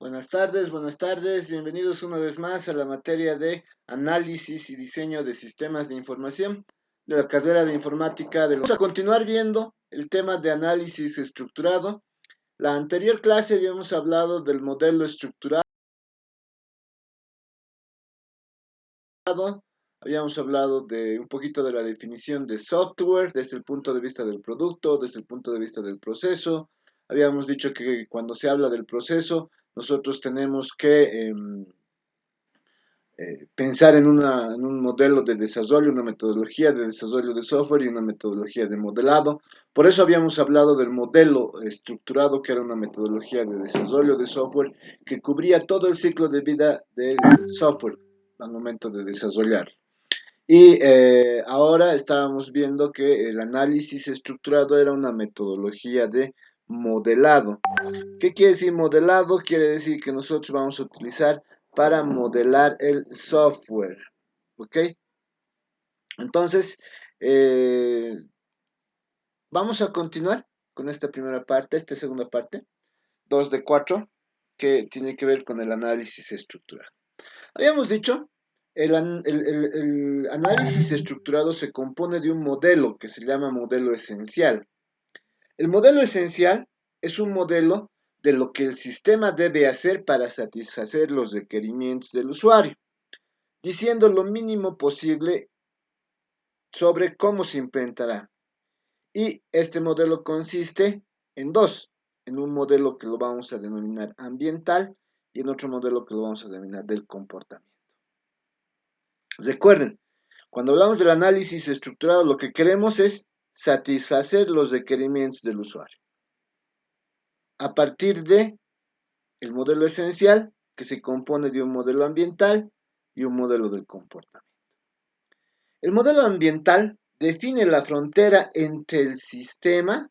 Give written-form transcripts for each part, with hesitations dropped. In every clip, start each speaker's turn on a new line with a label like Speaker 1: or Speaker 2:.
Speaker 1: Buenas tardes, bienvenidos una vez más a la materia de análisis y diseño de sistemas de información de la carrera de informática. Vamos a continuar viendo el tema de análisis estructurado. La anterior clase habíamos hablado del modelo estructurado, habíamos hablado de un poquito de la definición de software desde el punto de vista del producto, desde el punto de vista del proceso. Habíamos dicho que cuando se habla del proceso, nosotros tenemos que pensar en un modelo de desarrollo, una metodología de desarrollo de software y una metodología de modelado. Por eso habíamos hablado del modelo estructurado, que era una metodología de desarrollo de software que cubría todo el ciclo de vida del software al momento de desarrollar. Y ahora estábamos viendo que el análisis estructurado era una metodología de modelado. ¿Qué quiere decir modelado? Quiere decir que nosotros vamos a utilizar para modelar el software. ¿Ok? Entonces, eh, vamos a continuar con esta primera parte, esta segunda parte, 2 de 4, que tiene que ver con el análisis estructurado. Habíamos dicho, el análisis estructurado se compone de un modelo que se llama modelo esencial. El modelo esencial es un modelo de lo que el sistema debe hacer para satisfacer los requerimientos del usuario, diciendo lo mínimo posible sobre cómo se implementará. Y este modelo consiste en dos, en un modelo que lo vamos a denominar ambiental y en otro modelo que lo vamos a denominar del comportamiento. Recuerden, cuando hablamos del análisis estructurado, lo que queremos es satisfacer los requerimientos del usuario. A partir de el modelo esencial, que se compone de un modelo ambiental y un modelo del comportamiento. El modelo ambiental define la frontera entre el sistema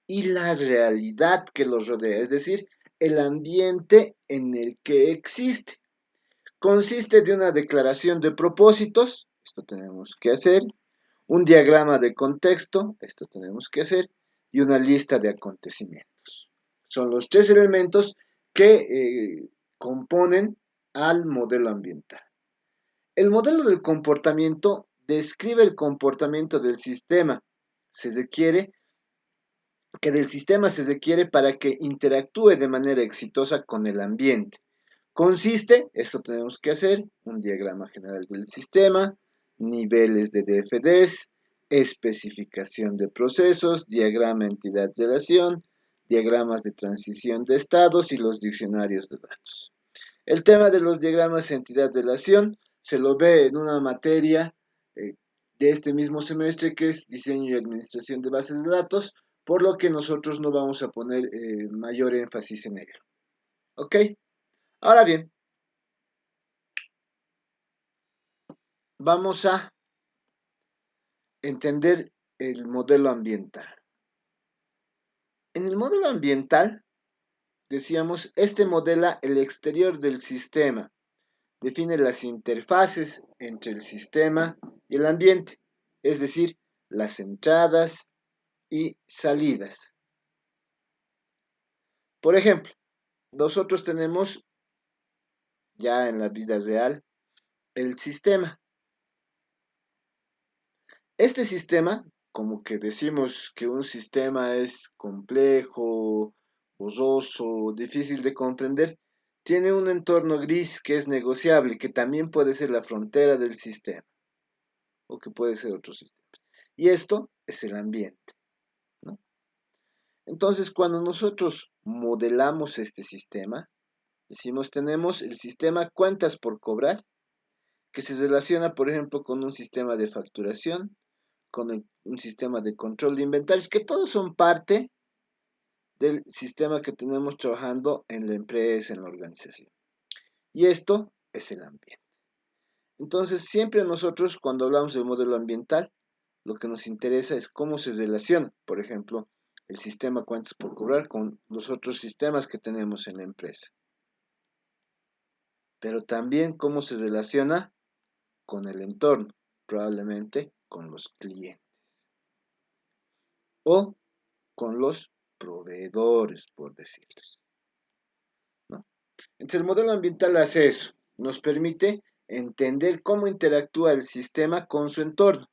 Speaker 1: y la realidad que los rodea, es decir, el ambiente en el que existe. Consiste de una declaración de propósitos, esto tenemos que hacer, un diagrama de contexto, esto tenemos que hacer, y una lista de acontecimientos. Son los tres elementos que componen al modelo ambiental. El modelo del comportamiento describe el comportamiento del sistema. Se requiere que del sistema se requiere para que interactúe de manera exitosa con el ambiente. Consiste, esto tenemos que hacer, un diagrama general del sistema, niveles de DFDs, especificación de procesos, diagrama entidad-relación, diagramas de transición de estados y los diccionarios de datos. El tema de los diagramas entidad-relación se lo ve en una materia de este mismo semestre que es diseño y administración de bases de datos, por lo que nosotros no vamos a poner mayor énfasis en ello. ¿Ok? Ahora bien, vamos a entender el modelo ambiental. En el modelo ambiental, decíamos, este modela el exterior del sistema, define las interfaces entre el sistema y el ambiente, es decir, las entradas y salidas. Por ejemplo, nosotros tenemos ya en la vida real el sistema. Este sistema, como que decimos que un sistema es complejo, borroso, difícil de comprender, tiene un entorno gris que es negociable, que también puede ser la frontera del sistema, o que puede ser otro sistema. Y esto es el ambiente, ¿no? Entonces, cuando nosotros modelamos este sistema, decimos, tenemos el sistema cuentas por cobrar, que se relaciona, por ejemplo, con un sistema de facturación, con un sistema de control de inventarios, que todos son parte del sistema que tenemos trabajando en la empresa, en la organización. Y esto es el ambiente. Entonces, siempre nosotros, cuando hablamos del modelo ambiental, lo que nos interesa es cómo se relaciona, por ejemplo, el sistema cuentas por cobrar con los otros sistemas que tenemos en la empresa. Pero también cómo se relaciona con el entorno, probablemente con los clientes o con los proveedores, por decirles, ¿no? Entonces el modelo ambiental hace eso, nos permite entender cómo interactúa el sistema con su entorno.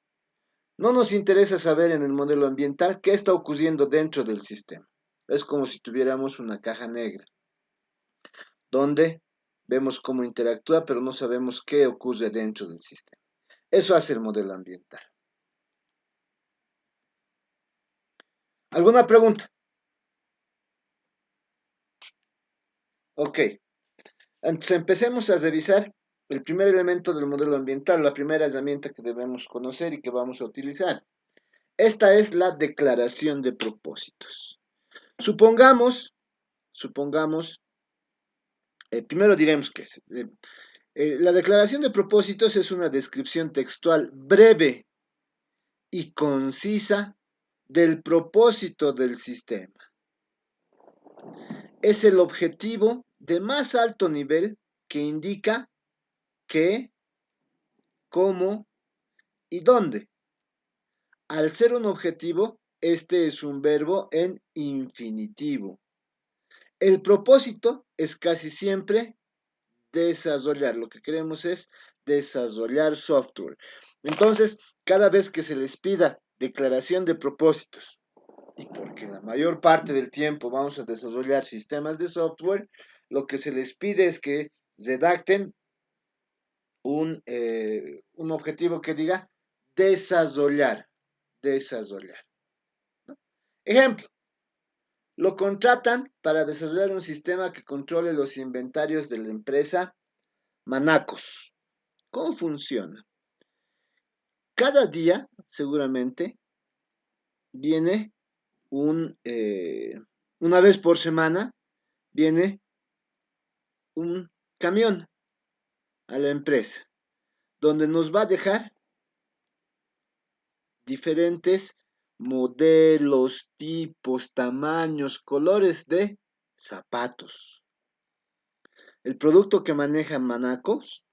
Speaker 1: No nos interesa saber en el modelo ambiental qué está ocurriendo dentro del sistema. Es como si tuviéramos una caja negra, donde vemos cómo interactúa, pero no sabemos qué ocurre dentro del sistema. Eso hace el modelo ambiental. ¿Alguna pregunta? Ok. Entonces empecemos a revisar el primer elemento del modelo ambiental, la primera herramienta que debemos conocer y que vamos a utilizar. Esta es la declaración de propósitos. Supongamos, primero diremos qué es. La declaración de propósitos es una descripción textual breve y concisa del propósito del sistema. Es el objetivo de más alto nivel que indica qué, cómo y dónde. Al ser un objetivo, este es un verbo en infinitivo. El propósito es casi siempre desarrollar. Lo que queremos es desarrollar software. Entonces, cada vez que se les pida declaración de propósitos, y porque la mayor parte del tiempo vamos a desarrollar sistemas de software, lo que se les pide es que redacten un objetivo que diga desarrollar, desarrollar. Ejemplo, lo contratan para desarrollar un sistema que controle los inventarios de la empresa Manacos. ¿Cómo funciona? Cada día, seguramente, viene una vez por semana, viene un camión a la empresa, donde nos va a dejar diferentes modelos, tipos, tamaños, colores de zapatos. El producto que maneja Manacos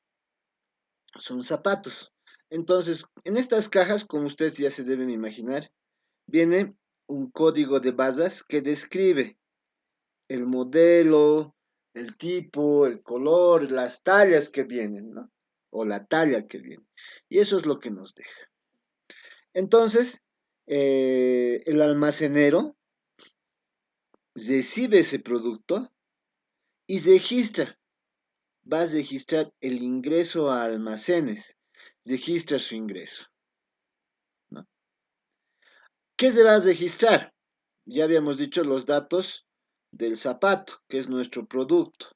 Speaker 1: son zapatos. Entonces, en estas cajas, como ustedes ya se deben imaginar, viene un código de barras que describe el modelo, el tipo, el color, las tallas que vienen, ¿no? O la talla que viene. Y eso es lo que nos deja. Entonces, el almacenero recibe ese producto y registra, va a registrar el ingreso a almacenes, registra su ingreso, ¿no? ¿Qué se va a registrar? Ya habíamos dicho los datos del zapato, que es nuestro producto.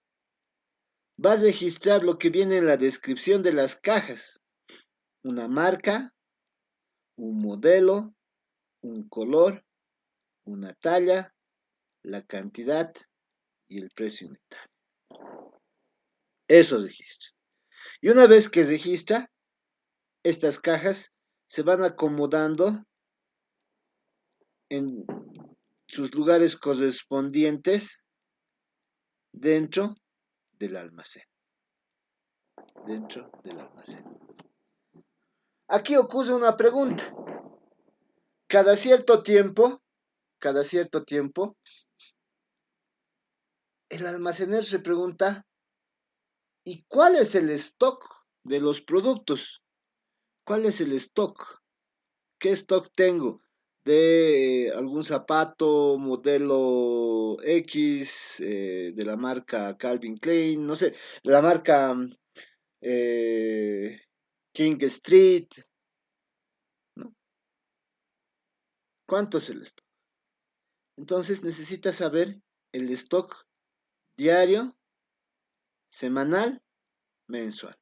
Speaker 1: Va a registrar lo que viene en la descripción de las cajas, una marca, un modelo, un color, una talla, la cantidad y el precio unitario. Eso registra. Y una vez que registra, estas cajas se van acomodando en sus lugares correspondientes dentro del almacén. Dentro del almacén. Aquí ocurre una pregunta. Cada cierto tiempo, cada cierto tiempo, el almacenero se pregunta, ¿y cuál es el stock de los productos? ¿Cuál es el stock? ¿Qué stock tengo? De algún zapato modelo X, de la marca Calvin Klein, no sé, de la marca eh, King Street, ¿no? ¿Cuánto es el stock? Entonces necesita saber el stock diario, semanal, mensual.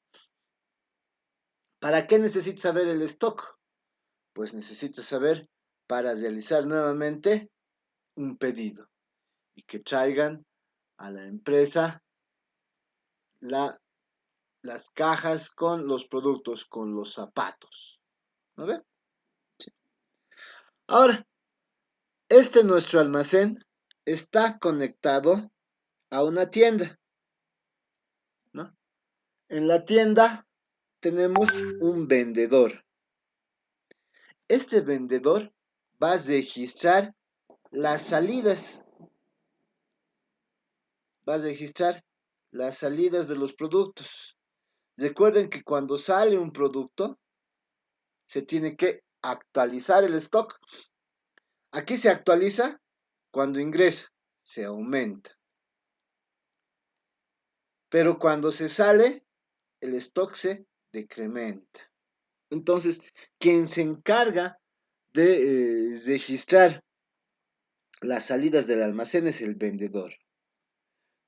Speaker 1: ¿Para qué necesita saber el stock? Pues necesita saber para realizar nuevamente un pedido y que traigan a la empresa las cajas con los productos, con los zapatos. ¿No ve? Sí. Ahora, nuestro almacén está conectado a una tienda, ¿no? En la tienda tenemos un vendedor. Este vendedor va a registrar las salidas, va a registrar las salidas de los productos. Recuerden que cuando sale un producto, se tiene que actualizar el stock. Aquí se actualiza cuando ingresa, se aumenta. Pero cuando se sale, el stock se decrementa. Entonces, quien se encarga de registrar las salidas del almacén es el vendedor,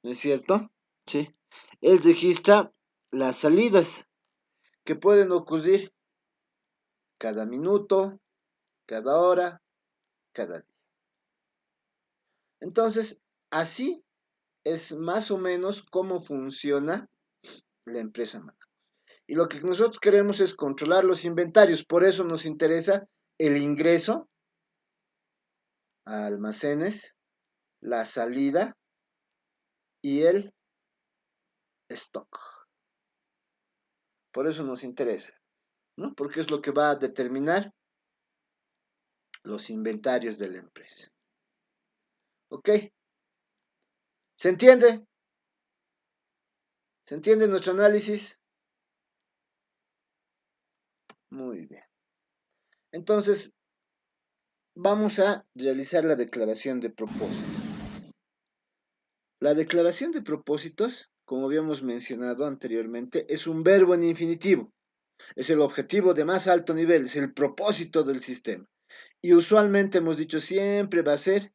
Speaker 1: ¿no es cierto? Sí. Él registra las salidas que pueden ocurrir cada minuto, cada hora, cada día. Entonces, así es más o menos cómo funciona la empresa Manacos. Y lo que nosotros queremos es controlar los inventarios, por eso nos interesa el ingreso a almacenes, la salida y el stock. Por eso nos interesa, ¿no? Porque es lo que va a determinar los inventarios de la empresa. ¿Ok? ¿Se entiende? ¿Se entiende nuestro análisis? Muy bien. Entonces, vamos a realizar la declaración de propósito. La declaración de propósitos, como habíamos mencionado anteriormente, es un verbo en infinitivo. Es el objetivo de más alto nivel, es el propósito del sistema. Y usualmente hemos dicho siempre va a ser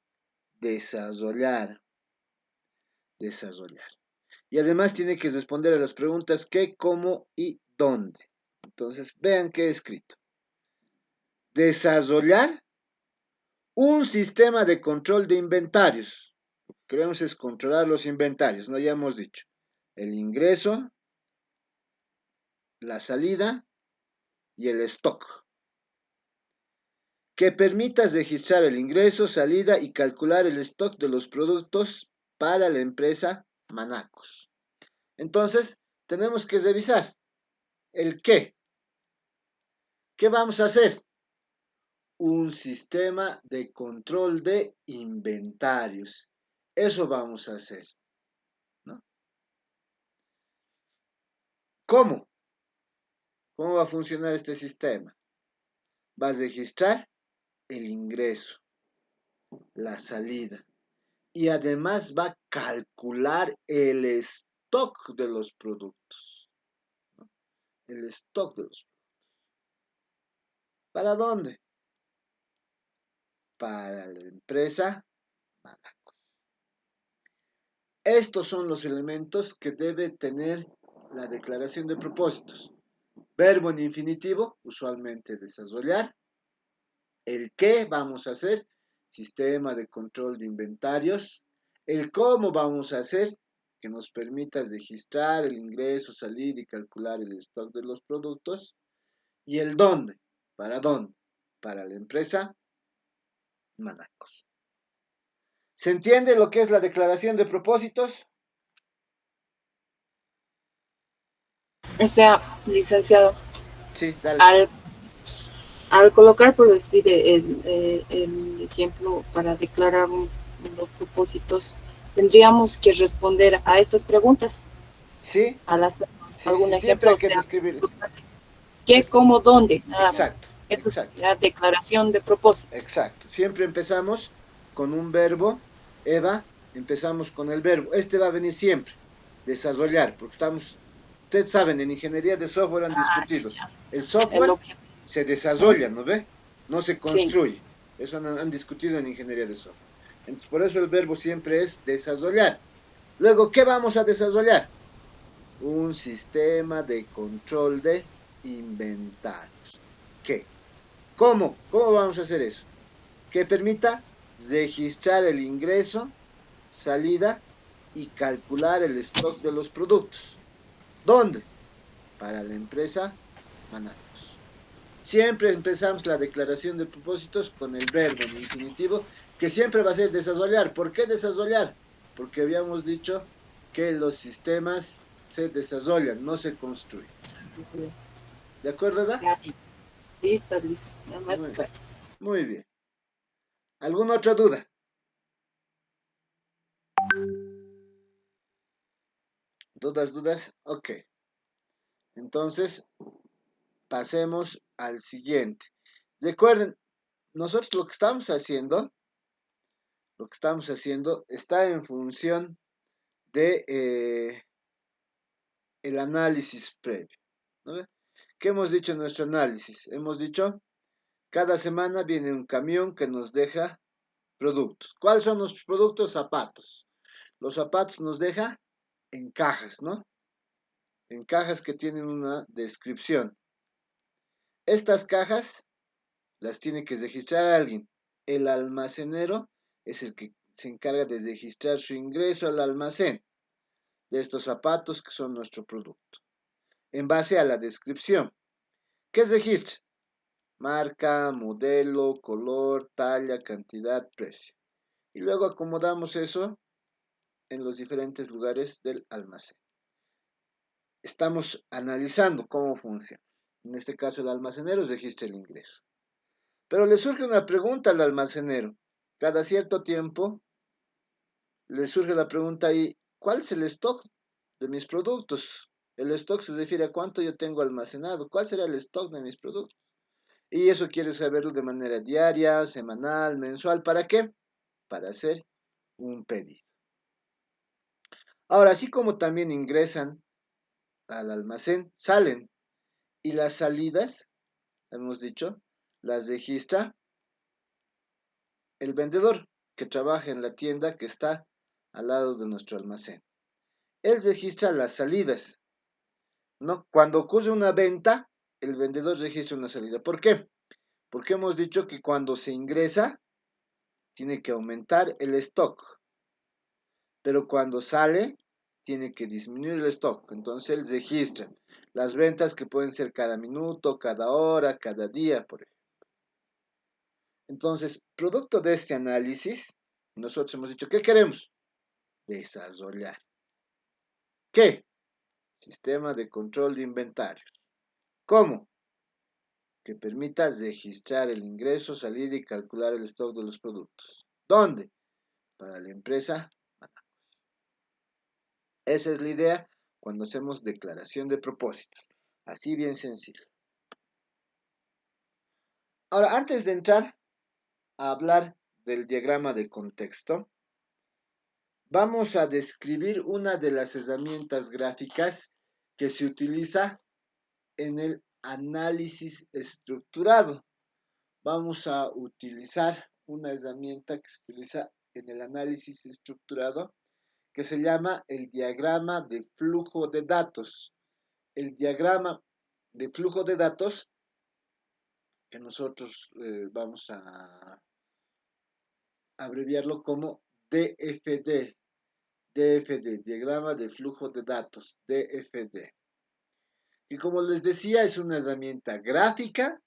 Speaker 1: desarrollar. Desarrollar. Y además tiene que responder a las preguntas qué, cómo y dónde. Entonces, vean qué he escrito. Desarrollar un sistema de control de inventarios. Lo que queremos es controlar los inventarios, ¿no? Ya hemos dicho. El ingreso, la salida y el stock. Que permita registrar el ingreso, salida y calcular el stock de los productos para la empresa Manacos. Entonces, tenemos que revisar el qué. ¿Qué vamos a hacer? Un sistema de control de inventarios. Eso vamos a hacer, ¿no? ¿Cómo? ¿Cómo va a funcionar este sistema? Va a registrar el ingreso, la salida y además va a calcular el stock de los productos, ¿no? El stock de los productos. ¿Para dónde? Para la empresa Manacos. Estos son los elementos que debe tener la declaración de propósitos. Verbo en infinitivo, usualmente desarrollar. El qué vamos a hacer, sistema de control de inventarios. El cómo vamos a hacer, que nos permita registrar el ingreso, salir y calcular el stock de los productos. Y el dónde, ¿para dónde? Para la empresa Manacos. ¿Se entiende lo que es la declaración de propósitos?
Speaker 2: O sea, licenciado,
Speaker 1: Sí, dale.
Speaker 2: al, al colocar, por decir, el ejemplo para declarar los propósitos, tendríamos que responder a estas preguntas
Speaker 1: Sí,
Speaker 2: al hacer
Speaker 1: sí,
Speaker 2: algún
Speaker 1: sí, siempre
Speaker 2: ejemplo,
Speaker 1: hay
Speaker 2: o
Speaker 1: que
Speaker 2: sea,
Speaker 1: describir.
Speaker 2: qué, cómo, dónde, nada más.
Speaker 1: Exacto,
Speaker 2: Eso es
Speaker 1: exacto.
Speaker 2: la declaración de propósito.
Speaker 1: Exacto. Siempre empezamos con un verbo. Eva, empezamos con el verbo. Este va a venir siempre. Desarrollar, porque ustedes saben, en ingeniería de software han
Speaker 2: Ah, ya,
Speaker 1: discutido.
Speaker 2: ya.
Speaker 1: El
Speaker 2: El
Speaker 1: software
Speaker 2: objeto.
Speaker 1: se
Speaker 2: ¿Mm?
Speaker 1: desarrolla, ¿no ve? No se
Speaker 2: Sí.
Speaker 1: construye. Eso han discutido en ingeniería de software. Entonces, por eso el verbo siempre es desarrollar. Luego, ¿qué vamos a desarrollar? Un sistema de control de inventarios. ¿Qué? ¿Cómo? ¿Cómo vamos a hacer eso? Que permita registrar el ingreso, salida y calcular el stock de los productos. ¿Dónde? Para la empresa Manacos. Siempre empezamos la declaración de propósitos con el verbo en infinitivo, que siempre va a ser desarrollar. ¿Por qué desarrollar? Porque habíamos dicho que los sistemas se desarrollan, no se construyen. ¿De acuerdo, Eva?
Speaker 2: Ya, listo, listo. Nada más.
Speaker 1: Muy, muy bien. ¿Alguna otra duda? ¿Dudas, dudas? Ok. Entonces, pasemos al siguiente. Recuerden, nosotros lo que estamos haciendo está en función de el análisis previo, ¿no? ¿Qué hemos dicho en nuestro análisis? Hemos dicho, cada semana viene un camión que nos deja productos. ¿Cuáles son nuestros productos? Zapatos. Los zapatos nos deja en cajas, ¿no? En cajas que tienen una descripción. Estas cajas las tiene que registrar alguien. El almacenero es el que se encarga de registrar su ingreso al almacén de estos zapatos que son nuestro producto. En base a la descripción. ¿Qué es registro? Marca, modelo, color, talla, cantidad, precio. Y luego acomodamos eso en los diferentes lugares del almacén. Estamos analizando cómo funciona. En este caso, el almacenero registra el ingreso. Pero le surge una pregunta al almacenero. Cada cierto tiempo le surge la pregunta ahí, ¿cuál es el stock de mis productos? El stock se refiere a cuánto yo tengo almacenado. ¿Cuál será el stock de mis productos? Y eso quiere saberlo de manera diaria, semanal, mensual. ¿Para qué? Para hacer un pedido. Ahora, así como también ingresan al almacén, salen. Y las salidas, hemos dicho, las registra el vendedor que trabaja en la tienda que está al lado de nuestro almacén. Él registra las salidas, ¿no? Cuando ocurre una venta, el vendedor registra una salida. ¿Por qué? Porque hemos dicho que cuando se ingresa, tiene que aumentar el stock, pero cuando sale, tiene que disminuir el stock. Entonces él registra las ventas que pueden ser cada minuto, cada hora, cada día, por ejemplo. Entonces, producto de este análisis, nosotros hemos dicho, ¿qué queremos? Desarrollar. ¿Qué? Sistema de control de inventario. ¿Cómo? Que permita registrar el ingreso, salida y calcular el stock de los productos. ¿Dónde? Para la empresa. Esa es la idea cuando hacemos declaración de propósitos. Así bien sencillo. Ahora, antes de entrar a hablar del diagrama de contexto, vamos a describir una de las herramientas gráficas que se utiliza en el análisis estructurado. Vamos a utilizar una herramienta que se utiliza en el análisis estructurado que se llama el diagrama de flujo de datos. El diagrama de flujo de datos que nosotros vamos a abreviarlo como DFD. DFD, diagrama de flujo de datos, DFD. Y como les decía, es una herramienta gráfica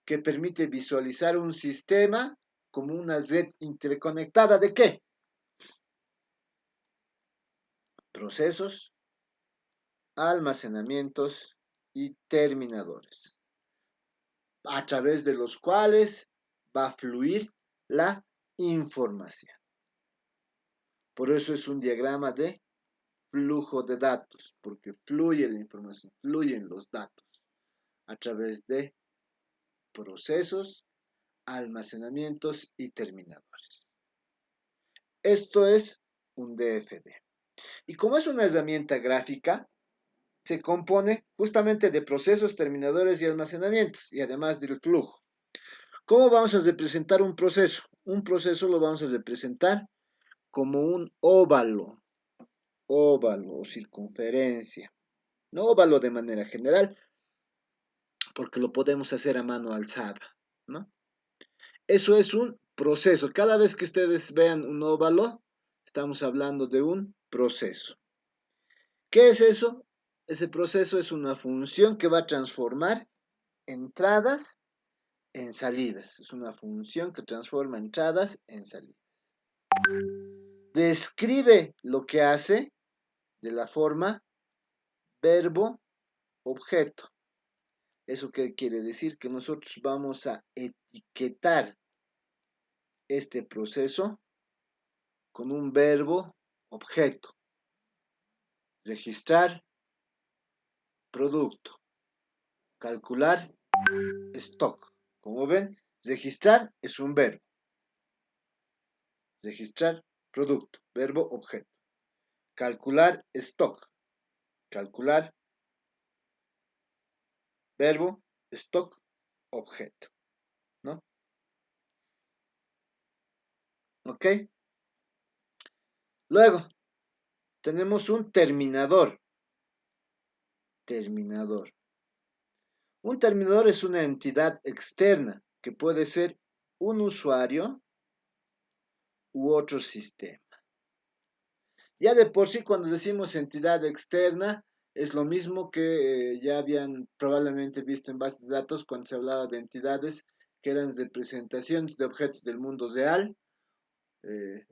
Speaker 1: que permite visualizar un sistema como una red interconectada de ¿qué? Procesos, almacenamientos y terminadores, a través de los cuales va a fluir la información. Por eso es un diagrama de flujo de datos, porque fluye la información, fluyen los datos a través de procesos, almacenamientos y terminadores. Esto es un DFD. Y como es una herramienta gráfica, se compone justamente de procesos, terminadores y almacenamientos, y además del flujo. ¿Cómo vamos a representar un proceso? Un proceso lo vamos a representar como un óvalo, óvalo o circunferencia. No óvalo de manera general, porque lo podemos hacer a mano alzada, ¿no? Eso es un proceso. Cada vez que ustedes vean un óvalo, estamos hablando de un proceso. ¿Qué es eso? Ese proceso es una función que va a transformar entradas en salidas. Es una función que transforma entradas en salidas. Describe lo que hace de la forma verbo-objeto. ¿Eso qué quiere decir? Que nosotros vamos a etiquetar este proceso con un verbo objeto. registrar producto, calcular stock. Como ven, registrar es un verbo. Registrar producto, verbo, objeto. Calcular stock, calcular verbo, stock, objeto, ¿no? ¿Ok? Luego, tenemos un terminador. Terminador. Un terminador es una entidad externa que puede ser un usuario u otro sistema. Ya de por sí, cuando decimos entidad externa, es lo mismo que ya habían probablemente visto en bases de datos cuando se hablaba de entidades que eran representaciones de objetos del mundo real.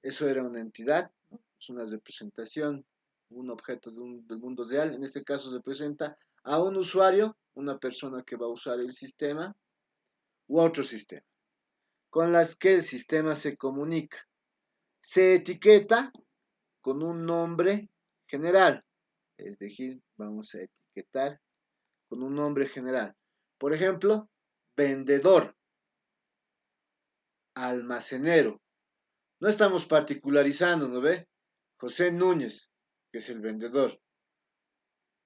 Speaker 1: Eso era una entidad, ¿no? Es una representación, un objeto del mundo real. En este caso representa a un usuario, una persona que va a usar el sistema u otro sistema, con las que el sistema se comunica. Se etiqueta con un nombre general, es decir, vamos a etiquetar con un nombre general. Por ejemplo, vendedor, almacenero. No estamos particularizando, ¿no ve? José Núñez, que es el vendedor.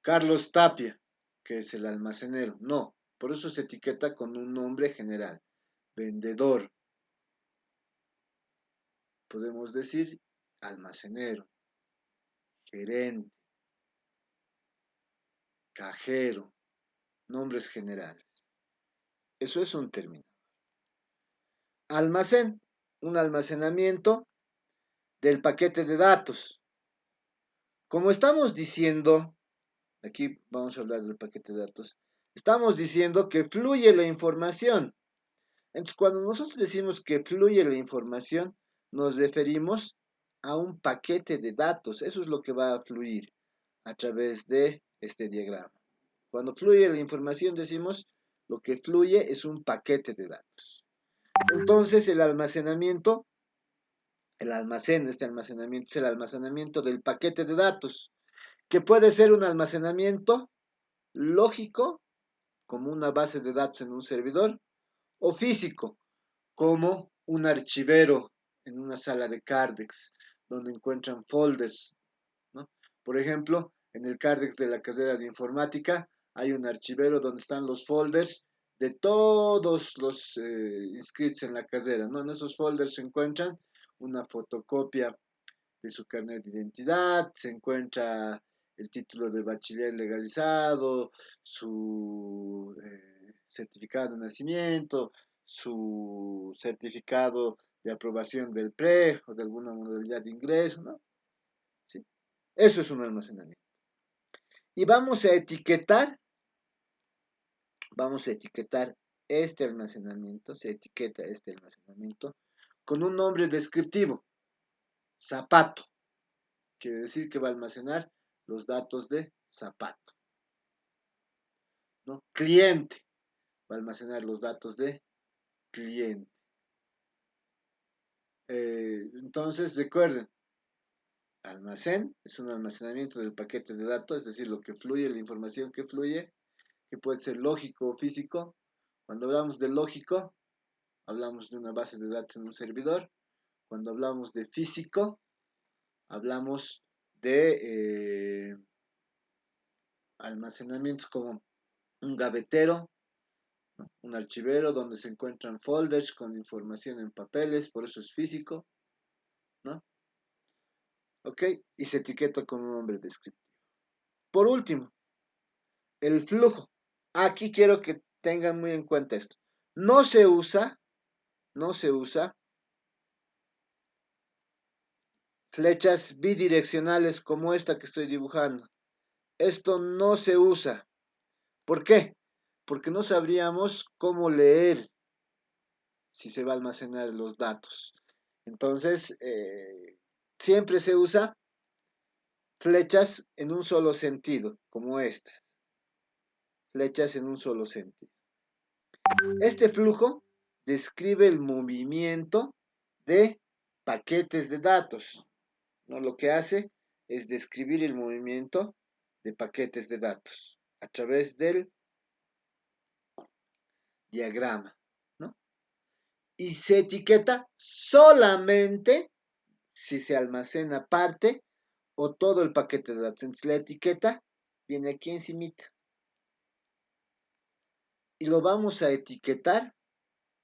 Speaker 1: Carlos Tapia, que es el almacenero. No, por eso se etiqueta con un nombre general. Vendedor. Podemos decir almacenero, gerente, cajero, nombres generales. Eso es un término. Almacén, un almacenamiento del paquete de datos. Como estamos diciendo, aquí vamos a hablar del paquete de datos, estamos diciendo que fluye la información. Entonces, cuando nosotros decimos que fluye la información, nos referimos a un paquete de datos. Eso es lo que va a fluir a través de este diagrama. Cuando fluye la información, decimos lo que fluye es un paquete de datos. Entonces, el almacenamiento, el almacén, este almacenamiento es el almacenamiento del paquete de datos, que puede ser un almacenamiento lógico, como una base de datos en un servidor, o físico, como un archivero en una sala de Cardex, donde encuentran folders, ¿no? Por ejemplo, en el Cardex de la carrera de informática hay un archivero donde están los folders de todos los inscritos en la carrera, ¿no? En esos folders se encuentran una fotocopia de su carnet de identidad, se encuentra el título de bachiller legalizado, su certificado de nacimiento, su certificado de aprobación del PRE o de alguna modalidad de ingreso, ¿no? ¿Sí? Eso es un almacenamiento. Y vamos a etiquetar este almacenamiento, se etiqueta este almacenamiento con un nombre descriptivo, zapato. Quiere decir que va a almacenar los datos de zapato, ¿no? Cliente, va a almacenar los datos de cliente. Entonces, recuerden, almacén es un almacenamiento del paquete de datos, es decir, lo que fluye, la información que fluye, que puede ser lógico o físico. Cuando hablamos de lógico, hablamos de una base de datos en un servidor. Cuando hablamos de físico, hablamos de almacenamientos como un gavetero, ¿no? Un archivero donde se encuentran folders con información en papeles, por eso es físico, ¿no? ¿Ok? Y se etiqueta con un nombre descriptivo. Por último, el flujo. Aquí quiero que tengan muy en cuenta esto. No se usa flechas bidireccionales como esta que estoy dibujando. Esto no se usa. ¿Por qué? Porque no sabríamos cómo leer si se va a almacenar los datos. Entonces, siempre se usa flechas en un solo sentido, como estas. Flechas en un solo sentido. Este flujo describe el movimiento de paquetes de datos, ¿no? Lo que hace es describir el movimiento de paquetes de datos a través del diagrama, ¿no? Y se etiqueta solamente si se almacena parte o todo el paquete de datos. Entonces la etiqueta viene aquí encimita. Y lo vamos a etiquetar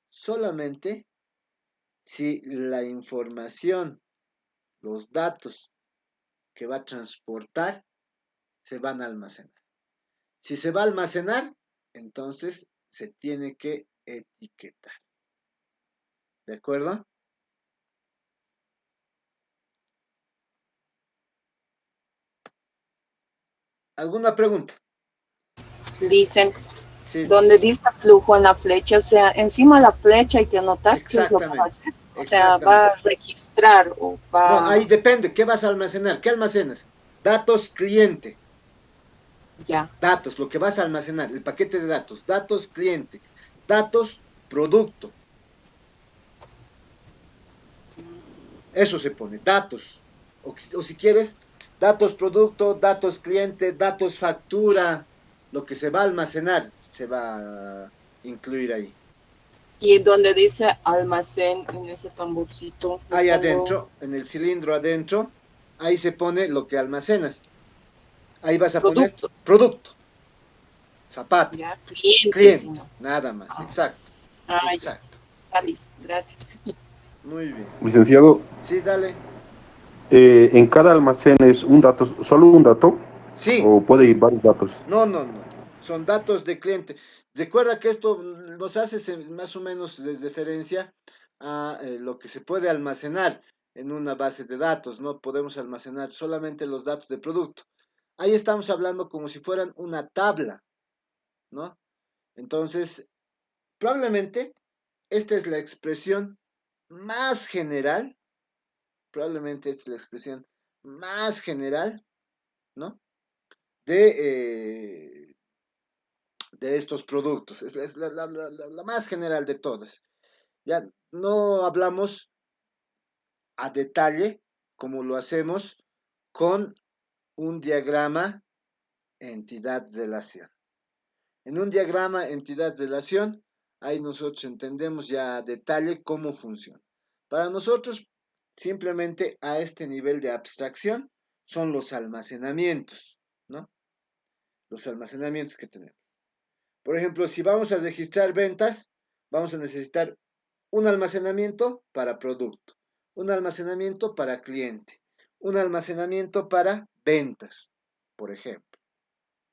Speaker 1: solamente si la información, los datos que va a transportar, se van a almacenar. Si se va a almacenar, entonces se tiene que etiquetar. ¿De acuerdo? ¿Alguna pregunta?
Speaker 2: Dicen,
Speaker 1: Sí,
Speaker 2: donde dice flujo en la flecha, o sea, encima de la flecha hay que anotar qué es lo que va a
Speaker 1: exactamente,
Speaker 2: hacer. O sea, va
Speaker 1: exactamente.
Speaker 2: a registrar o
Speaker 1: No, ahí
Speaker 2: va,
Speaker 1: depende. ¿Qué vas a almacenar? ¿Qué almacenas? Datos cliente.
Speaker 2: ya.
Speaker 1: Datos, lo que vas a almacenar, el paquete de datos. Datos cliente. Datos producto. Eso se pone, datos. O si quieres, datos producto, datos cliente, datos factura. Lo que se va a almacenar se va a incluir ahí.
Speaker 2: Y donde dice almacén, en ese tamborcito, le
Speaker 1: Ahí
Speaker 2: pongo
Speaker 1: adentro, en el cilindro adentro, ahí se pone lo que almacenas. Ahí vas a poner
Speaker 2: producto,
Speaker 1: producto, zapato,
Speaker 2: ya, cliente,
Speaker 1: cliente,
Speaker 2: sino.
Speaker 1: nada más,
Speaker 2: Ah,
Speaker 1: exacto,
Speaker 2: ya.
Speaker 1: exacto.
Speaker 2: Está listo, gracias.
Speaker 1: Muy bien.
Speaker 3: Licenciado,
Speaker 1: Sí, dale.
Speaker 3: ¿en cada almacén es un dato, solo un dato
Speaker 1: Sí,
Speaker 3: o puede ir varios datos?
Speaker 1: no, no, no. Son datos de cliente. Recuerda que esto nos hace más o menos referencia a lo que se puede almacenar en una base de datos, ¿no? Podemos almacenar solamente los datos de producto. Ahí estamos hablando como si fueran una tabla, ¿no? Entonces, probablemente esta es la expresión más general, probablemente esta es la expresión más general, ¿no? De, de estos productos. Es la más general de todas. Ya no hablamos a detalle como lo hacemos con un diagrama entidad-relación. En un diagrama entidad-relación, ahí nosotros entendemos ya a detalle cómo funciona. Para nosotros, simplemente a este nivel de abstracción, son los almacenamientos, ¿no? Los almacenamientos que tenemos. Por ejemplo, si vamos a registrar ventas, vamos a necesitar un almacenamiento para producto, un almacenamiento para cliente, un almacenamiento para ventas, por ejemplo,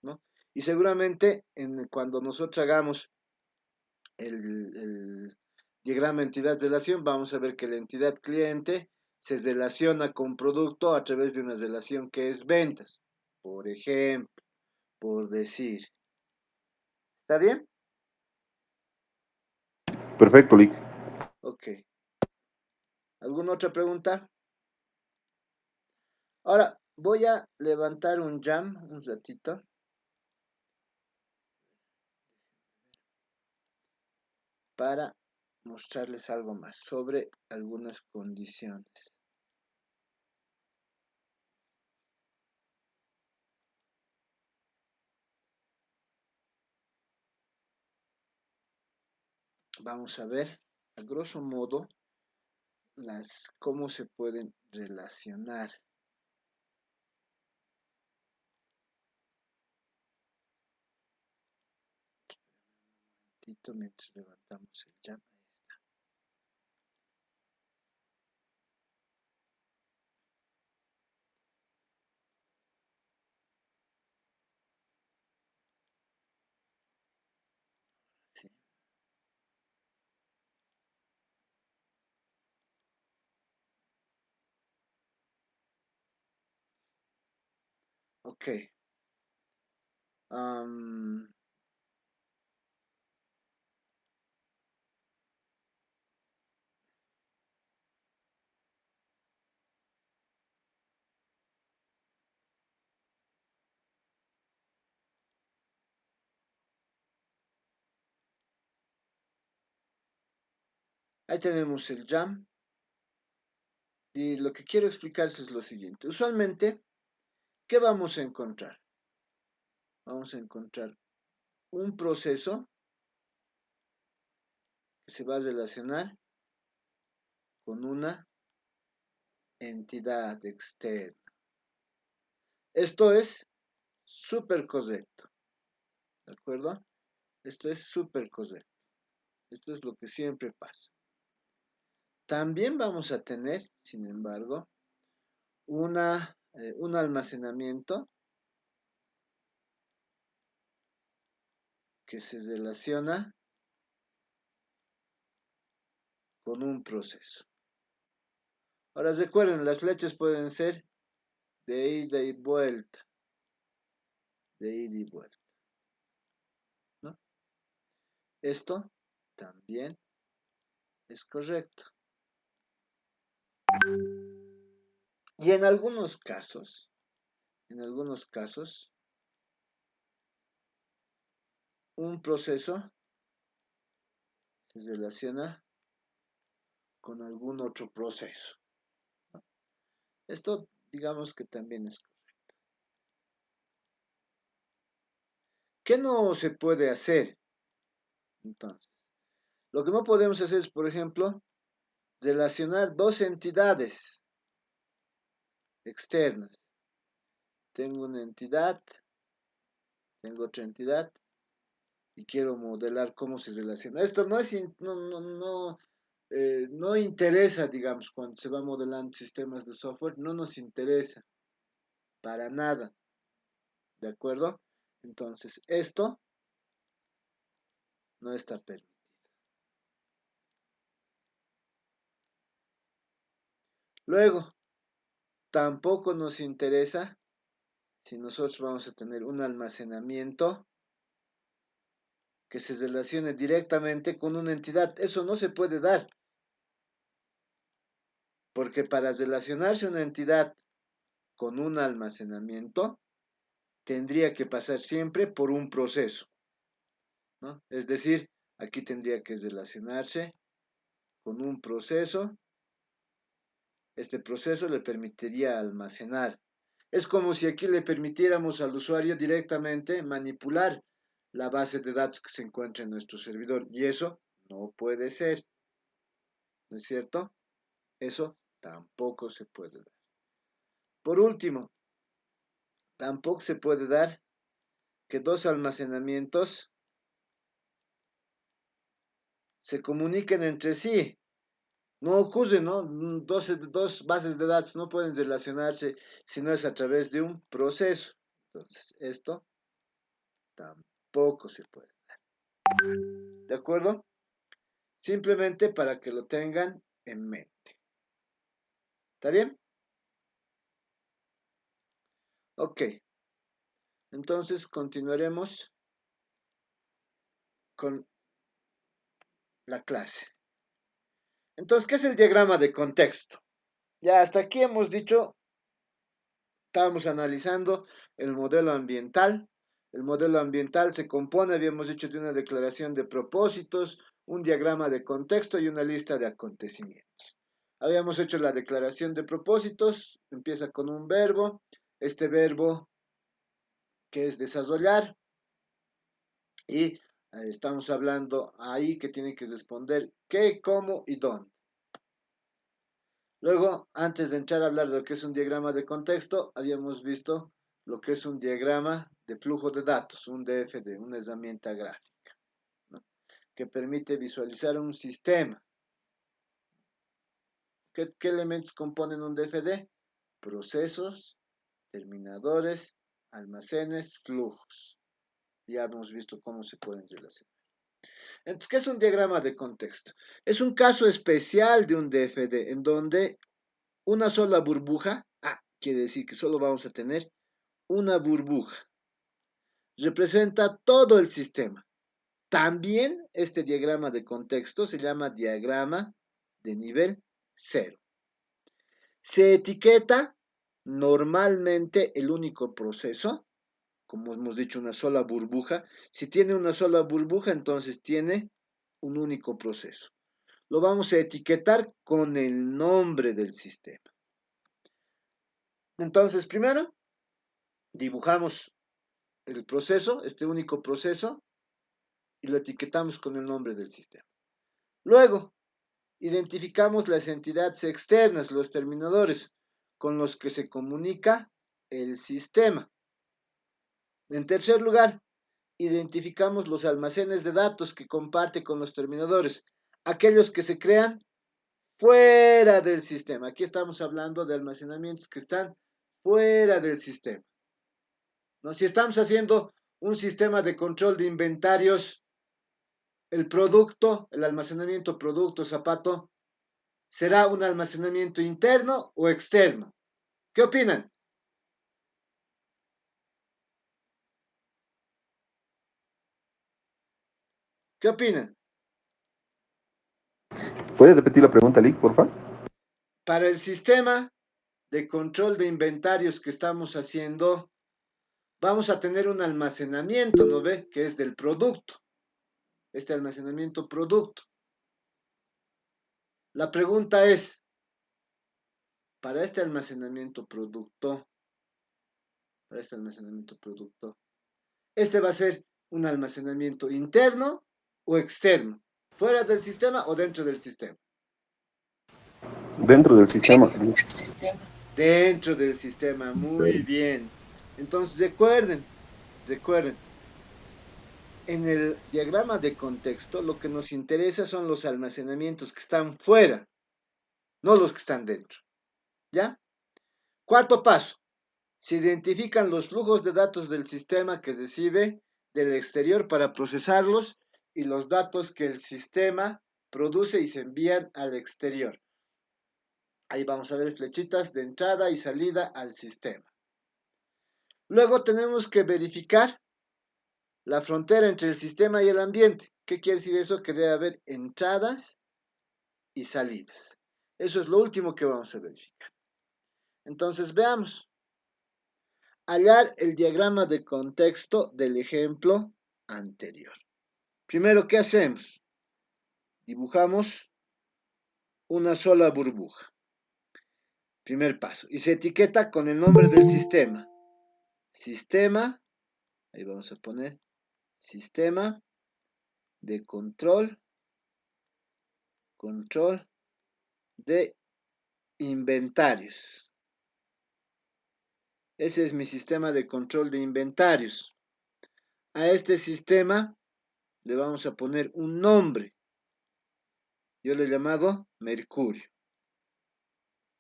Speaker 1: ¿no? Y seguramente cuando nosotros hagamos el diagrama entidad-relación, vamos a ver que la entidad cliente se relaciona con producto a través de una relación que es ventas, por ejemplo, por decir. ¿Está bien?
Speaker 3: Perfecto, Lic.
Speaker 1: Ok. ¿Alguna otra pregunta? Ahora voy a levantar un jam un ratito para mostrarles algo más sobre algunas condiciones. Vamos a ver, a grosso modo, cómo se pueden relacionar. Mientras levantamos el jam. Sí. Ok. Um, ahí tenemos el jam. Y lo que quiero explicarles es lo siguiente. Usualmente ¿qué vamos a encontrar? Vamos a encontrar un proceso que se va a relacionar con una entidad externa. Esto es súper correcto, ¿de acuerdo? Esto es súper correcto. Esto es lo que siempre pasa. También vamos a tener, sin embargo, un almacenamiento que se relaciona con un proceso. Ahora recuerden, las flechas pueden ser de ida y vuelta, de ida y vuelta, ¿no? Esto también es correcto. Y en algunos casos, un proceso se relaciona con algún otro proceso. Esto, digamos que también es correcto. ¿Qué no se puede hacer? Entonces, lo que no podemos hacer es, por ejemplo, relacionar dos entidades externas. Tengo una entidad, tengo otra entidad y quiero modelar cómo se relaciona. Esto no interesa, digamos, cuando se va modelando sistemas de software, no nos interesa para nada, ¿de acuerdo? Entonces, esto no está permitido. Luego, tampoco nos interesa si nosotros vamos a tener un almacenamiento que se relacione directamente con una entidad. Eso no se puede dar, porque para relacionarse una entidad con un almacenamiento, tendría que pasar siempre por un proceso, ¿no? Es decir, aquí tendría que relacionarse con un proceso. Este proceso le permitiría almacenar. Es como si aquí le permitiéramos al usuario directamente manipular la base de datos que se encuentra en nuestro servidor. Y eso no puede ser, ¿no es cierto? Eso tampoco se puede dar. Por último, tampoco se puede dar que dos almacenamientos se comuniquen entre sí. No ocurre, ¿no? Dos bases de datos no pueden relacionarse si no es a través de un proceso. Entonces, esto tampoco se puede dar. ¿De acuerdo? Simplemente para que lo tengan en mente. ¿Está bien? Ok. Entonces, continuaremos con la clase. Entonces, ¿qué es el diagrama de contexto? Ya hasta aquí hemos dicho, estábamos analizando el modelo ambiental. El modelo ambiental se compone, habíamos dicho, de una declaración de propósitos, un diagrama de contexto y una lista de acontecimientos. Habíamos hecho la declaración de propósitos, empieza con un verbo, este verbo que es desarrollar, y estamos hablando ahí que tiene que responder qué, cómo y dónde. Luego, antes de entrar a hablar de lo que es un diagrama de contexto, habíamos visto lo que es un diagrama de flujo de datos, un DFD, una herramienta gráfica, ¿no? Que permite visualizar un sistema. ¿Qué elementos componen un DFD? Procesos, terminadores, almacenes, flujos. Ya hemos visto cómo se pueden relacionar. Entonces, ¿qué es un diagrama de contexto? Es un caso especial de un DFD en donde una sola burbuja, quiere decir que solo vamos a tener una burbuja, representa todo el sistema. También este diagrama de contexto se llama diagrama de nivel 0. Se etiqueta normalmente el único proceso, como hemos dicho, una sola burbuja. Si tiene una sola burbuja, entonces tiene un único proceso. Lo vamos a etiquetar con el nombre del sistema. Entonces, primero, dibujamos el proceso, este único proceso, y lo etiquetamos con el nombre del sistema. Luego, identificamos las entidades externas, los terminadores, con los que se comunica el sistema. En tercer lugar, identificamos los almacenes de datos que comparte con los terminadores, aquellos que se crean fuera del sistema. Aquí estamos hablando de almacenamientos que están fuera del sistema, ¿no? Si estamos haciendo un sistema de control de inventarios, el producto, el almacenamiento producto, zapato, ¿será un almacenamiento interno o externo? ¿Qué opinan? ¿Qué opinan?
Speaker 3: ¿Puedes repetir la pregunta, Lick, por favor?
Speaker 1: Para el sistema de control de inventarios que estamos haciendo, vamos a tener un almacenamiento, ¿no ve? Que es del producto. Este almacenamiento producto. La pregunta es, para este almacenamiento producto, ¿este va a ser un almacenamiento interno o externo? ¿Fuera del sistema o dentro del sistema?
Speaker 3: Dentro del sistema.
Speaker 1: Dentro del sistema, muy bien. Entonces recuerden, en el diagrama de contexto lo que nos interesa son los almacenamientos que están fuera, no los que están dentro. ¿Ya? Cuarto paso, se identifican los flujos de datos del sistema que recibe del exterior para procesarlos y los datos que el sistema produce y se envían al exterior. Ahí vamos a ver flechitas de entrada y salida al sistema. Luego tenemos que verificar la frontera entre el sistema y el ambiente. ¿Qué quiere decir eso? Que debe haber entradas y salidas. Eso es lo último que vamos a verificar. Entonces veamos. Hallar el diagrama de contexto del ejemplo anterior. Primero, ¿qué hacemos? Dibujamos una sola burbuja. Primer paso. Y se etiqueta con el nombre del sistema. Sistema, ahí vamos a poner sistema de control de inventarios. Ese es mi sistema de control de inventarios. A este sistema le vamos a poner un nombre. Yo le he llamado Mercurio.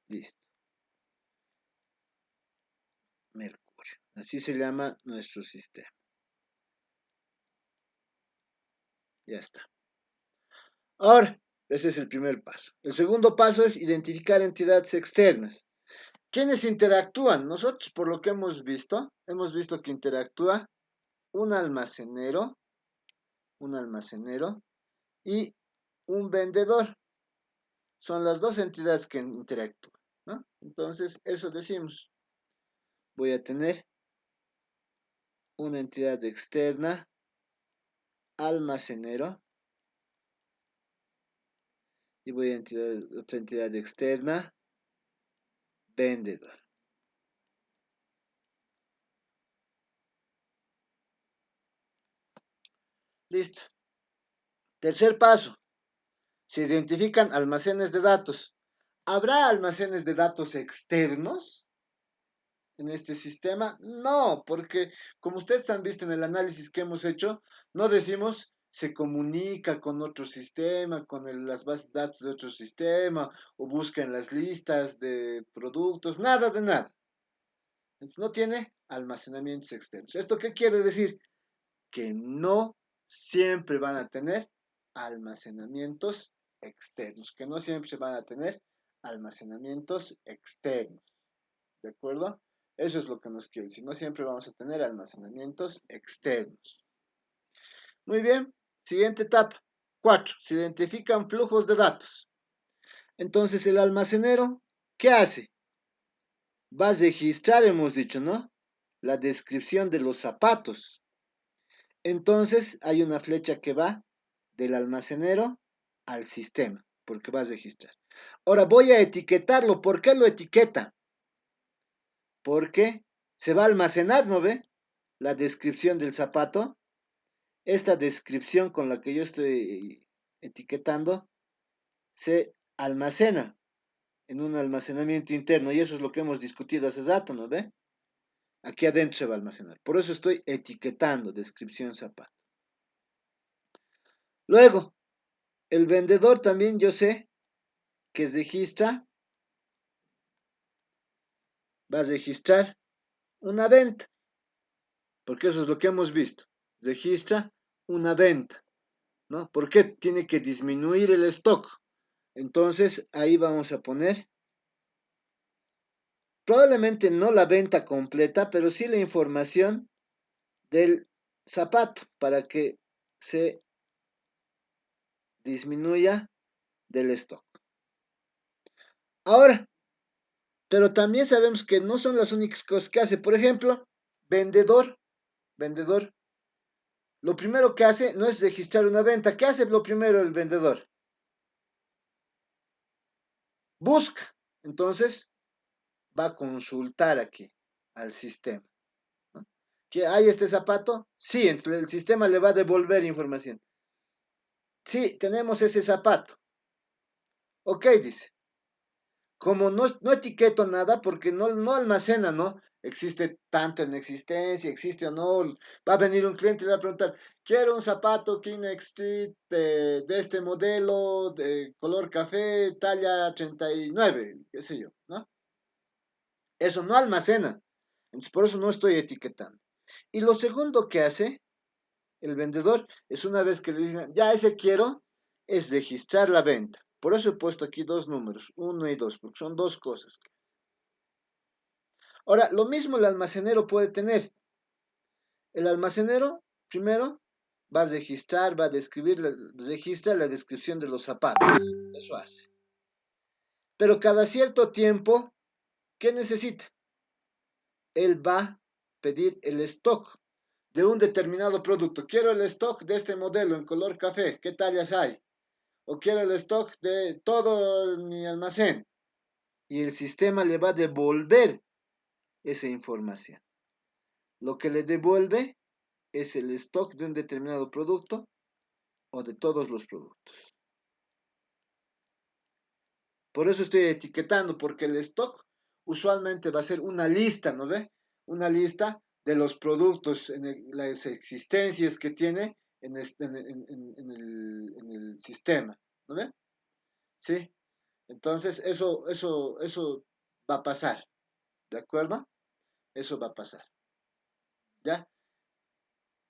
Speaker 1: Listo. Mercurio. Así se llama nuestro sistema. Ya está. Ahora, ese es el primer paso. El segundo paso es identificar entidades externas. ¿Quiénes interactúan? Nosotros, por lo que hemos visto que interactúa un almacenero y un vendedor. Son las dos entidades que interactúan, ¿no? Entonces, eso decimos. Voy a tener una entidad externa, almacenero, y voy a otra entidad externa, vendedor. Listo. Tercer paso. Se identifican almacenes de datos. ¿Habrá almacenes de datos externos en este sistema? No, porque como ustedes han visto en el análisis que hemos hecho, no decimos se comunica con otro sistema, con las bases de datos de otro sistema, o busca en las listas de productos, nada de nada. Entonces no tiene almacenamientos externos. ¿Esto qué quiere decir? Que no siempre van a tener almacenamientos externos, que no siempre van a tener almacenamientos externos. ¿De acuerdo? Eso es lo que nos quiere decir. No siempre vamos a tener almacenamientos externos. Muy bien. Siguiente etapa. 4. Se identifican flujos de datos. Entonces, el almacenero, ¿qué hace? Va a registrar, hemos dicho, ¿no? La descripción de los zapatos. Entonces, hay una flecha que va del almacenero al sistema, porque va a registrar. Ahora voy a etiquetarlo. ¿Por qué lo etiqueta? Porque se va a almacenar, ¿no ve? La descripción del zapato. Esta descripción con la que yo estoy etiquetando se almacena en un almacenamiento interno y eso es lo que hemos discutido hace rato, ¿no ve? Aquí adentro se va a almacenar. Por eso estoy etiquetando descripción zapato. Luego, el vendedor también yo sé que va a registrar una venta, porque eso es lo que hemos visto. Registra una venta, ¿no? ¿Por qué tiene que disminuir el stock? Entonces, ahí vamos a poner, probablemente no la venta completa, pero sí la información del zapato para que se disminuya del stock. Ahora, pero también sabemos que no son las únicas cosas que hace. Por ejemplo, vendedor, lo primero que hace no es registrar una venta. ¿Qué hace lo primero el vendedor? Busca. Entonces, va a consultar aquí al sistema, ¿no? ¿Que hay este zapato? Sí, entonces el sistema le va a devolver información. Sí, tenemos ese zapato. Ok, dice. Como no etiqueto nada porque no almacena, ¿no? Existe tanto en existencia, existe o no. Va a venir un cliente y le va a preguntar, quiero un zapato King Street de este modelo, de color café, talla 39, qué sé yo, ¿no? Eso no almacena. Entonces, por eso no estoy etiquetando. Y lo segundo que hace el vendedor es una vez que le dicen, ya ese quiero, es registrar la venta. Por eso he puesto aquí dos números, 1 y 2, porque son dos cosas. Ahora, lo mismo el almacenero puede tener. El almacenero, primero, va a registrar, va a describir, registra la descripción de los zapatos. Eso hace. Pero cada cierto tiempo, ¿qué necesita? Él va a pedir el stock de un determinado producto. Quiero el stock de este modelo en color café. ¿Qué tallas hay? O quiero el stock de todo mi almacén. Y el sistema le va a devolver esa información. Lo que le devuelve es el stock de un determinado producto o de todos los productos. Por eso estoy etiquetando, porque el stock usualmente va a ser una lista, ¿no ve? Una lista de los productos, las existencias que tiene en el sistema, ¿no ve? ¿Sí? Entonces, eso va a pasar, ¿de acuerdo? Eso va a pasar, ¿ya?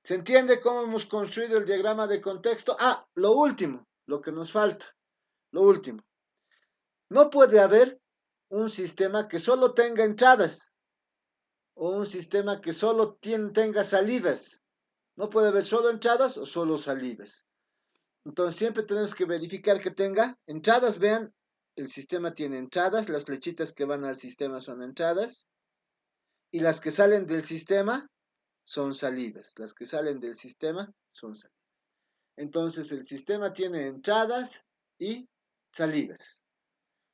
Speaker 1: ¿Se entiende cómo hemos construido el diagrama de contexto? Ah, lo último, lo que nos falta, lo último. No puede haber un sistema que solo tenga entradas o un sistema que solo tenga salidas. No puede haber solo entradas o solo salidas. Entonces siempre tenemos que verificar que tenga entradas. Vean, el sistema tiene entradas, las flechitas que van al sistema son entradas y las que salen del sistema son salidas. Las que salen del sistema son salidas. Entonces el sistema tiene entradas y salidas.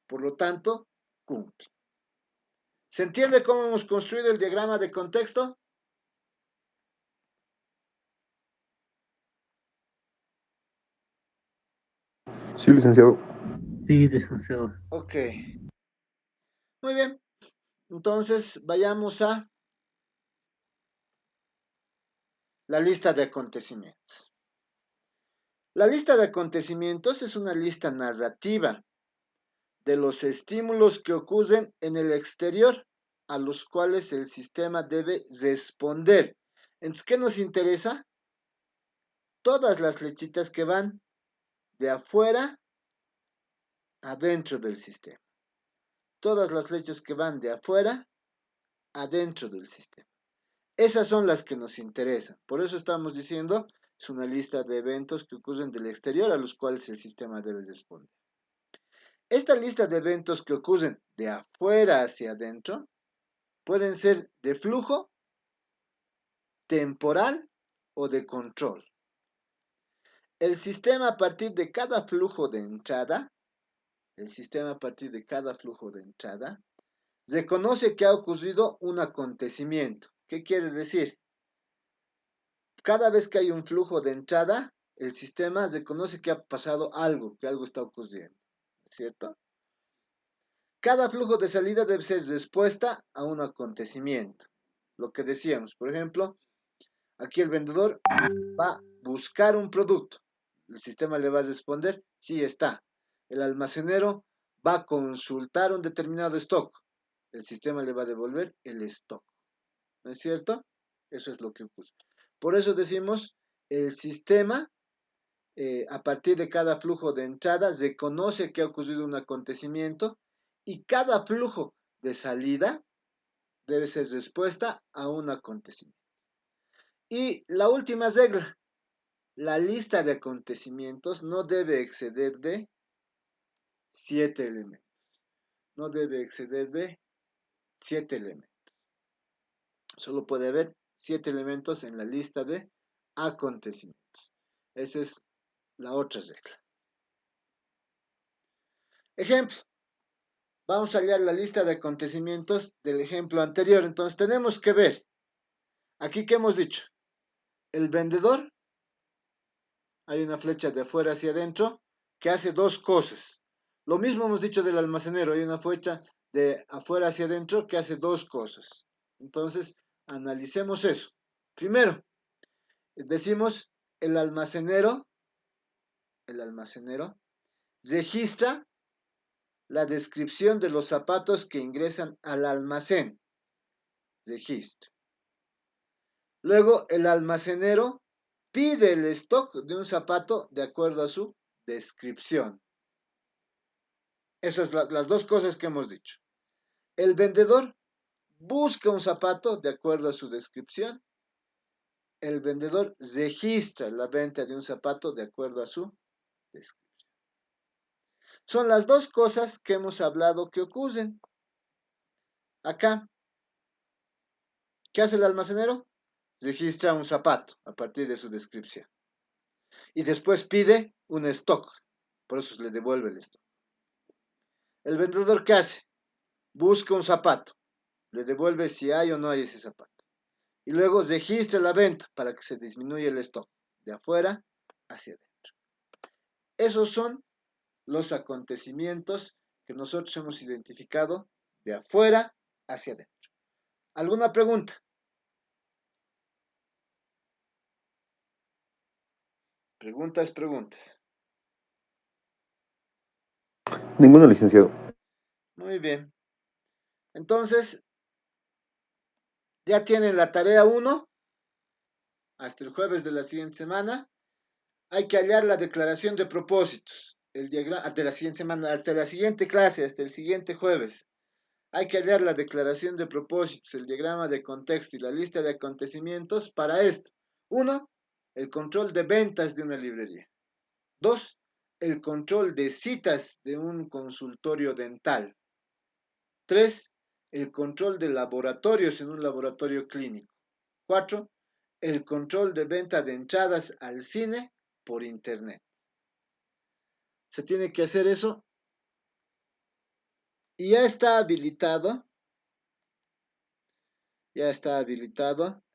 Speaker 1: Por lo tanto, cumple. ¿Se entiende cómo hemos construido el diagrama de contexto?
Speaker 3: Sí, licenciado.
Speaker 4: Sí, licenciado.
Speaker 1: Ok. Muy bien. Entonces, vayamos a la lista de acontecimientos. La lista de acontecimientos es una lista narrativa de los estímulos que ocurren en el exterior a los cuales el sistema debe responder. Entonces, ¿qué nos interesa? Todas las flechitas que van de afuera adentro del sistema. Todas las flechas que van de afuera adentro del sistema. Esas son las que nos interesan. Por eso estamos diciendo, es una lista de eventos que ocurren del exterior a los cuales el sistema debe responder. Esta lista de eventos que ocurren de afuera hacia adentro pueden ser de flujo, temporal o de control. El sistema a partir de cada flujo de entrada, reconoce que ha ocurrido un acontecimiento. ¿Qué quiere decir? Cada vez que hay un flujo de entrada, el sistema reconoce que ha pasado algo, que algo está ocurriendo, ¿cierto? Cada flujo de salida debe ser respuesta a un acontecimiento. Lo que decíamos, por ejemplo, aquí el vendedor va a buscar un producto. El sistema le va a responder, sí está. El almacenero va a consultar un determinado stock. El sistema le va a devolver el stock. ¿No es cierto? Eso es lo que ocurre. Por eso decimos, el sistema, a partir de cada flujo de entrada, reconoce que ha ocurrido un acontecimiento y cada flujo de salida debe ser respuesta a un acontecimiento. Y la última regla, la lista de acontecimientos no debe exceder de 7 elementos. No debe exceder de 7 elementos. Solo puede haber 7 elementos en la lista de acontecimientos. Esa es la otra regla. Ejemplo. Vamos a hallar la lista de acontecimientos del ejemplo anterior. Entonces tenemos que ver. Aquí que hemos dicho. El vendedor, hay una flecha de afuera hacia adentro, que hace dos cosas. Lo mismo hemos dicho del almacenero. Hay una flecha de afuera hacia adentro que hace dos cosas. Entonces, analicemos eso. Primero, decimos el almacenero registra la descripción de los zapatos que ingresan al almacén. Registra. Luego, el almacenero pide el stock de un zapato de acuerdo a su descripción. Esas son las dos cosas que hemos dicho. El vendedor busca un zapato de acuerdo a su descripción. El vendedor registra la venta de un zapato de acuerdo a su descripción. Son las dos cosas que hemos hablado que ocurren. Acá, ¿qué hace el almacenero? Registra un zapato a partir de su descripción. Y después pide un stock. Por eso se le devuelve el stock. El vendedor, ¿qué hace? Busca un zapato. Le devuelve si hay o no hay ese zapato. Y luego registra la venta para que se disminuya el stock. De afuera hacia adentro. Esos son los acontecimientos que nosotros hemos identificado de afuera hacia adentro. ¿Alguna pregunta? Preguntas.
Speaker 3: Ninguno, licenciado.
Speaker 1: Muy bien. Entonces, ya tienen la tarea 1 hasta el jueves de la siguiente semana. Hay que hallar la declaración de propósitos. El diagrama de la siguiente semana, hasta la siguiente clase, hasta el siguiente jueves. Hay que hallar la declaración de propósitos, el diagrama de contexto y la lista de acontecimientos para esto. 1. El control de ventas de una librería. 2. El control de citas de un consultorio dental. 3. El control de laboratorios en un laboratorio clínico. 4. El control de venta de entradas al cine por internet. Se tiene que hacer eso y ya está habilitado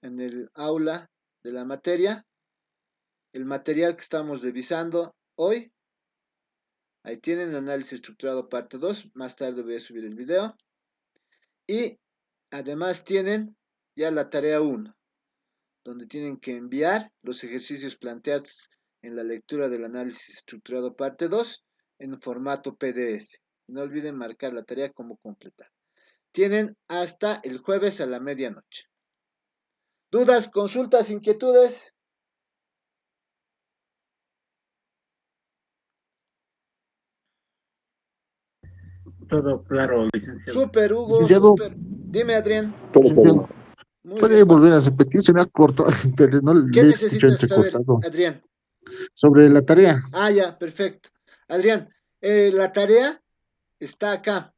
Speaker 1: en el aula de la materia el material que estamos revisando hoy. Ahí tienen análisis estructurado parte 2. Más tarde voy a subir el video. Y además tienen ya la tarea 1, donde tienen que enviar los ejercicios planteados en la lectura del análisis estructurado parte 2 en formato PDF. No olviden marcar la tarea como completada. Tienen hasta el jueves a la medianoche. ¿Dudas, consultas, inquietudes?
Speaker 4: Todo claro, licenciado.
Speaker 1: Súper, Hugo,
Speaker 5: Licenciado,
Speaker 1: súper. Dime, Adrián.
Speaker 5: licenciado,
Speaker 1: Muy
Speaker 5: ¿puede
Speaker 1: bien, Juan.
Speaker 5: volver a repetir? Se me ha cortado el internet, no
Speaker 1: ¿Qué
Speaker 5: le escuché
Speaker 1: necesitas saber,
Speaker 5: entrecortado.
Speaker 1: Adrián?
Speaker 5: Sobre la tarea.
Speaker 1: Ya, perfecto. Adrián, la tarea está acá,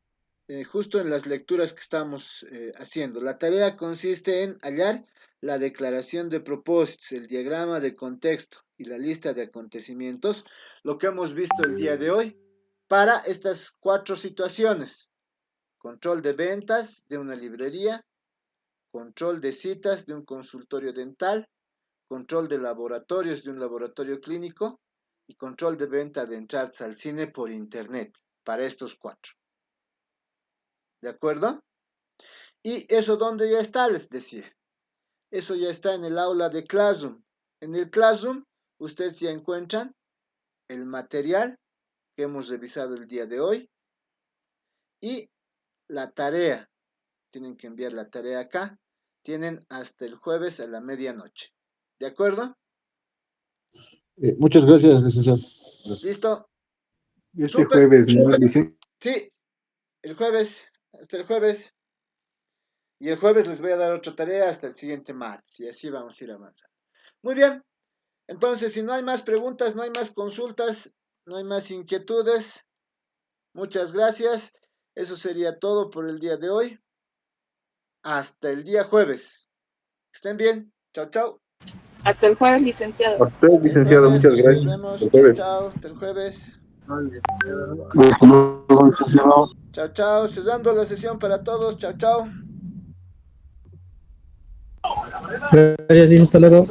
Speaker 1: justo en las lecturas que estamos haciendo. La tarea consiste en hallar la declaración de propósitos, el diagrama de contexto y la lista de acontecimientos, lo que hemos visto el día de hoy, para estas 4 situaciones. control de ventas de una librería, control de citas de un consultorio dental, control de laboratorios de un laboratorio clínico y control de venta de entradas al cine por internet, para estos 4. ¿De acuerdo? ¿Y eso dónde ya está? Les decía. Eso ya está en el aula de Classroom. En el Classroom, ustedes ya encuentran el material que hemos revisado el día de hoy y la tarea. Tienen que enviar la tarea acá. Tienen hasta el jueves a la medianoche. ¿De acuerdo?
Speaker 5: Muchas gracias, licenciado.
Speaker 1: ¿Listo?
Speaker 6: Este
Speaker 1: Súper.
Speaker 6: jueves, ¿no, licenciado?
Speaker 1: Sí, el jueves. Hasta el jueves. Y el jueves les voy a dar otra tarea hasta el siguiente martes. Y así vamos a ir avanzando. Muy bien. Entonces, si no hay más preguntas, no hay más consultas, no hay más inquietudes, muchas gracias. Eso sería todo por el día de hoy. Hasta el día jueves. Estén bien. Chao, chao.
Speaker 2: Hasta el jueves, licenciado.
Speaker 3: A usted, licenciado, muchas
Speaker 1: Nos
Speaker 3: gracias.
Speaker 1: vemos.
Speaker 3: El
Speaker 1: Chao,
Speaker 3: jueves.
Speaker 1: chao. Hasta el jueves.
Speaker 3: Hasta luego, licenciado.
Speaker 1: Chao, chao. Cerrando la sesión para todos. Chao, chao.
Speaker 7: Gracias, hasta luego.